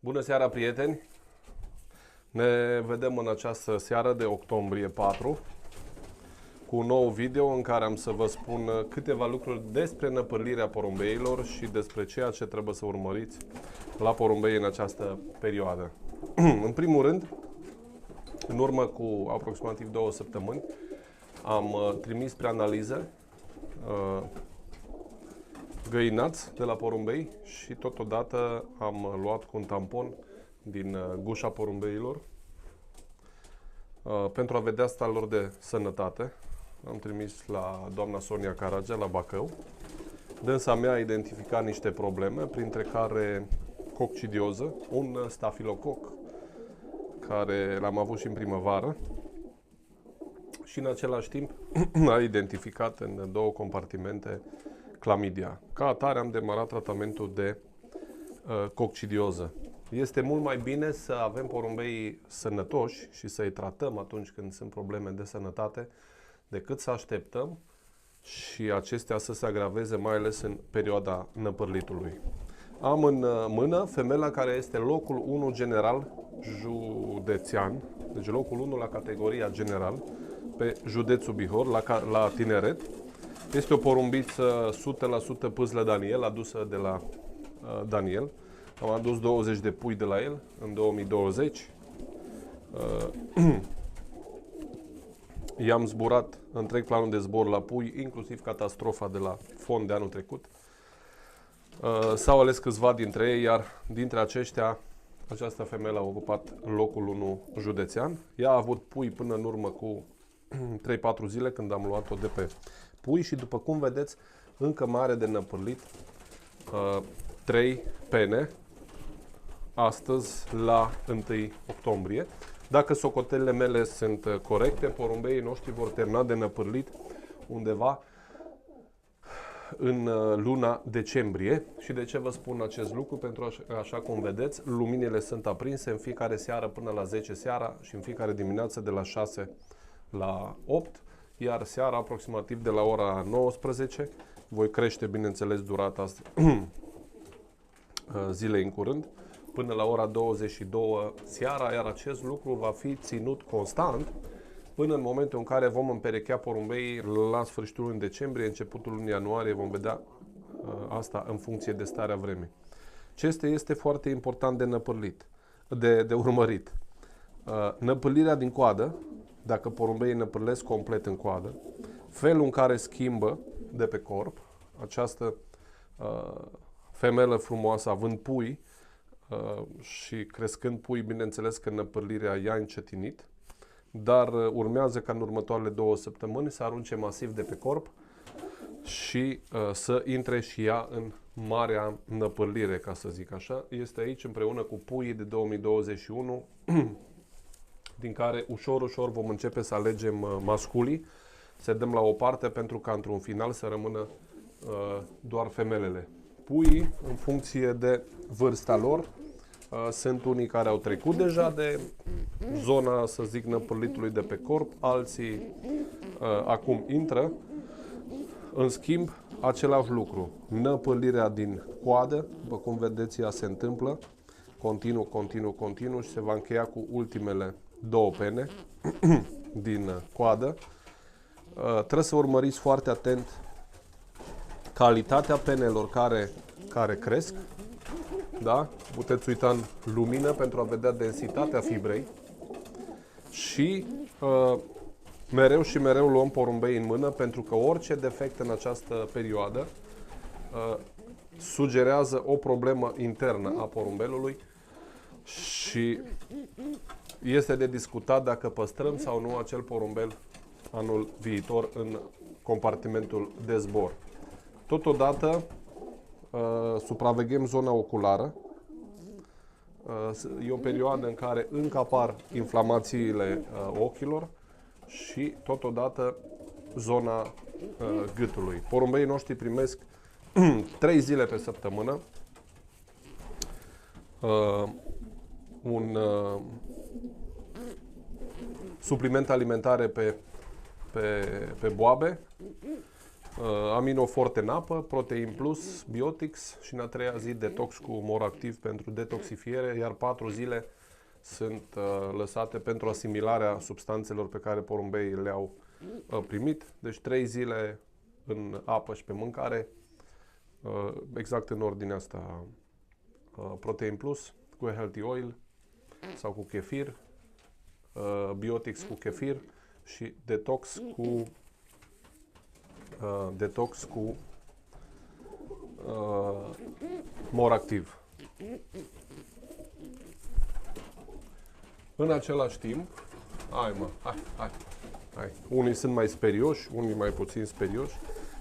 Bună seara, prieteni! Ne vedem în această seară de octombrie 4 cu un nou video în care am să vă spun câteva lucruri despre năpârlirea porumbeilor și despre ceea ce trebuie să urmăriți la porumbei în această perioadă. În primul rând, în urmă cu aproximativ 2 săptămâni, am trimis spre analiză găinați de la porumbei și totodată am luat cu un tampon din gușa porumbeilor pentru a vedea starea lor de sănătate. Am trimis la doamna Sonia Caragea la Bacău. Dânsa mea a identificat niște probleme, printre care coccidioză, un stafilococ care l-am avut și în primăvară și în același timp a identificat în 2 compartimente clamidia. Ca atare am demarat tratamentul de coccidioză. Este mult mai bine să avem porumbei sănătoși și să-i tratăm atunci când sunt probleme de sănătate, decât să așteptăm și acestea să se agraveze, mai ales în perioada năpârlitului. Am în mână femela care este locul 1 general județean, deci locul 1 la categoria general pe județul Bihor, la tineret. Este o porumbiță 100% pâslă Daniel, adusă de la Daniel. Am adus 20 de pui de la el în 2020. I-am zburat întreg planul de zbor la pui, inclusiv catastrofa de la fond de anul trecut. S-au ales câțiva dintre ei, iar dintre aceștia, această femeie a ocupat locul 1 județean. Ea a avut pui până în urmă cu 3-4 zile când am luat-o de pe pui și după cum vedeți, încă mare de năpârlit 3 pene astăzi la 1 octombrie. Dacă socotelele mele sunt corecte, porumbeii noștri vor termina de năpârlit undeva în luna decembrie. Și de ce vă spun acest lucru? Pentru așa cum vedeți, luminile sunt aprinse în fiecare seară până la 10 seara și în fiecare dimineață de la 6 la 8, iar seara aproximativ de la ora 19. Voi crește, bineînțeles, durata zilei în curând, până la ora 22 seara, iar acest lucru va fi ținut constant până în momentul în care vom împerechea porumbeii la sfârșitul lunii decembrie, începutul lunii ianuarie, vom vedea asta în funcție de starea vremii. Ce este foarte important de năpârlit, de urmărit. Năpârlirea din coadă, dacă porumbeii năpârlesc complet în coadă, felul în care schimbă de pe corp, această femelă frumoasă având pui și crescând pui, bineînțeles că năpârlirea i-a încetinit, dar urmează ca în următoarele 2 săptămâni să arunce masiv de pe corp și să intre și ea în marea năpârlire, ca să zic așa. Este aici împreună cu puii de 2021, din care ușor, ușor vom începe să alegem masculii, să dăm la o parte pentru ca într-un final să rămână doar femelele. Puii, în funcție de vârsta lor, sunt unii care au trecut deja de zona, să zic, năpârlitului de pe corp, alții acum intră. În schimb, același lucru, năpârlirea din coadă, după cum vedeți, ea se întâmplă continuu și se va încheia cu ultimele 2 pene din coadă. Trebuie să urmăriți foarte atent calitatea penelor care cresc. Da? Puteți uita în lumină pentru a vedea densitatea fibrei și mereu și mereu luăm porumbei în mână, pentru că orice defect în această perioadă sugerează o problemă internă a porumbelului și este de discutat dacă păstrăm sau nu acel porumbel anul viitor în compartimentul de zbor. Totodată supraveghem zona oculară. E o perioadă în care încă apar inflamațiile ochilor și totodată zona gâtului. Porumbeii noștri primesc 3 zile pe săptămână un supliment alimentare pe boabe Aminofort în apă, Protein Plus, Biotics și în a treia zi detox cu Moractiv pentru detoxifiere, iar 4 zile sunt lăsate pentru asimilarea substanțelor pe care porumbeii le-au primit. Deci 3 zile în apă și pe mâncare, exact în ordinea asta, Protein Plus cu Healthy Oil sau cu kefir, Biotics cu kefir și detox cu Moractiv. În același timp, hai. Unii sunt mai sperioși, unii mai puțin sperioși.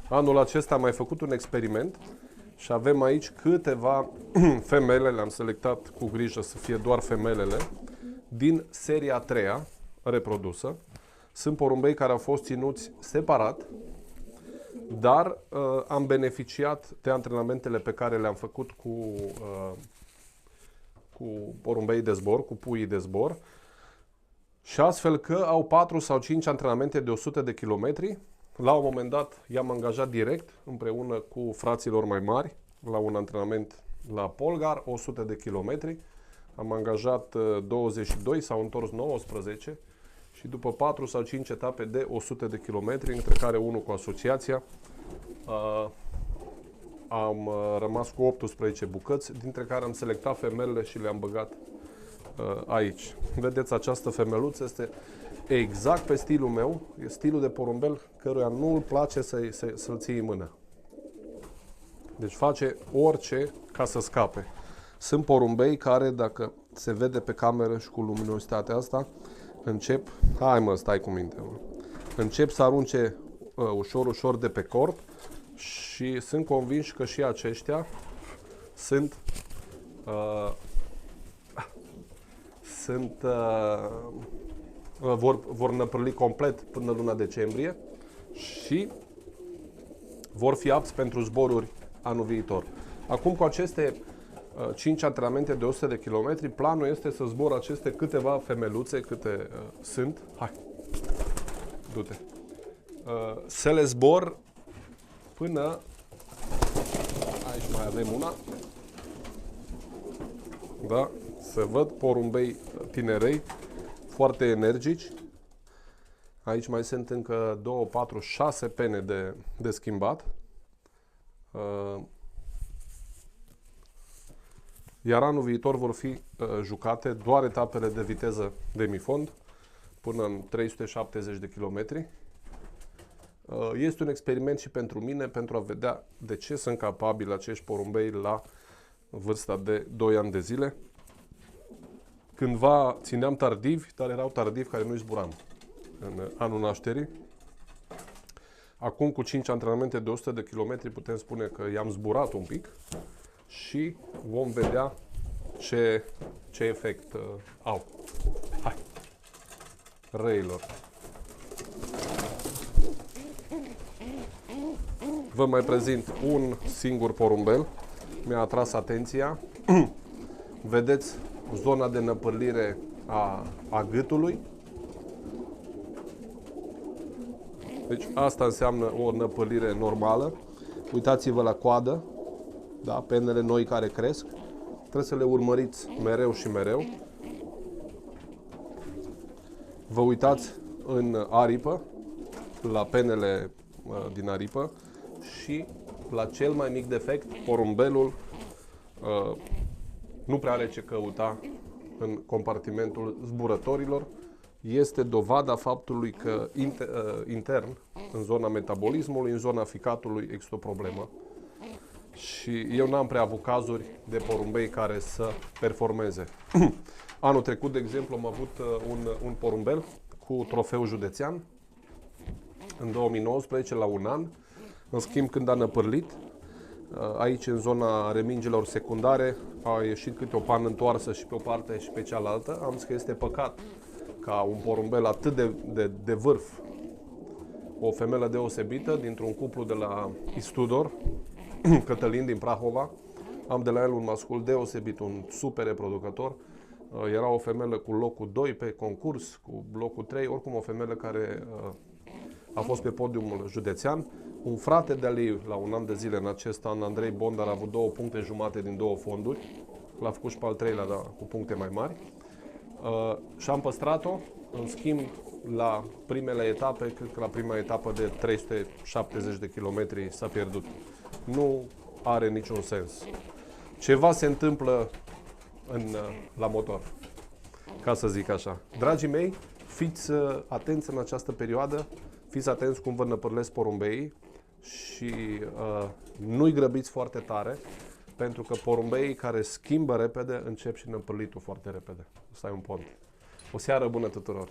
Anul acesta am mai făcut un experiment și avem aici câteva femele, le-am selectat cu grijă să fie doar femelele, din seria a treia reprodusă. Sunt porumbei care au fost ținuți separat, dar am beneficiat de antrenamentele pe care le-am făcut cu porumbei de zbor, cu puii de zbor, și astfel că au 4 sau 5 antrenamente de 100 de kilometri. La un moment dat i-am angajat direct, împreună cu fraților mai mari, la un antrenament la Polgar, 100 de kilometri. Am angajat 22, s-au întors 19 și după 4 sau 5 etape de 100 de kilometri, între care unul cu asociația, am rămas cu 18 bucăți, dintre care am selectat femelele și le-am băgat aici. Vedeți, această femeluță este exact pe stilul meu, e stilul de porumbel căruia nu îl place să-l ții în mână. Deci face orice ca să scape. Sunt porumbei care, dacă se vede pe cameră și cu luminositatea asta, încep să arunce ușor de pe corp și sunt convinși că și aceștia vor năprăli complet până luna decembrie și vor fi apți pentru zboruri anul viitor. Acum, cu aceste 5 antrenamente de 100 de km, planul este să zbor aceste câteva femeluțe, câte sunt. Hai, du-te. Să le zbor până... Aici mai avem una. Da? Se văd porumbei tinerei, foarte energici. Aici mai sunt încă 2, 4, 6 pene de schimbat. Iar anul viitor vor fi jucate doar etapele de viteză demifond până în 370 de kilometri. Este un experiment și pentru mine, pentru a vedea de ce sunt capabili acești porumbei la vârsta de 2 ani de zile. Cândva țineam tardivi, dar erau tardivi care nu-i zburam în anul nașterii. Acum, cu 5 antrenamente de 100 de km, putem spune că i-am zburat un pic și vom vedea ce efect au. Hai, răilor! Vă mai prezint un singur porumbel. Mi-a atras atenția. Vedeți zona de năpârlire a gâtului. Deci asta înseamnă o năpârlire normală. Uitați-vă la coadă, da? Penele noi care cresc. Trebuie să le urmăriți mereu și mereu. Vă uitați în aripă, la penele din aripă și la cel mai mic defect, porumbelul nu prea are ce căuta în compartimentul zburătorilor. Este dovada faptului că intern, în zona metabolismului, în zona ficatului, există o problemă. Și eu n-am prea avut cazuri de porumbei care să performeze. Anul trecut, de exemplu, am avut un porumbel cu trofeu județean, în 2019, la un an. În schimb, când a năpârlit, aici, în zona remingelor secundare, a ieșit câte o pană întoarsă și pe o parte și pe cealaltă. Am zis că este păcat ca un porumbel atât de vârf, o femelă deosebită, dintr-un cuplu de la Istudor, Cătălin din Prahova. Am de la el un mascul deosebit, un super reproducător. Era o femelă cu locul 2 pe concurs, cu locul 3, oricum o femelă care a fost pe podiumul județean. Un frate de-al ei, la un an de zile în acest an, Andrei Bondar, a avut 2 puncte jumate din 2 fonduri. L-a făcut și pe al treilea, dar cu puncte mai mari. Și am păstrat-o. În schimb, la primele etape, cred că la prima etapă de 370 de kilometri s-a pierdut. Nu are niciun sens. Ceva se întâmplă la motor, ca să zic așa. Dragii mei, fiți atenți în această perioadă, fiți atenți cum vă năpârlesc porumbeii și nu-i grăbiți foarte tare, pentru că porumbeii care schimbă repede încep și năpârlitul foarte repede. Asta e un pont. O seară bună tuturor!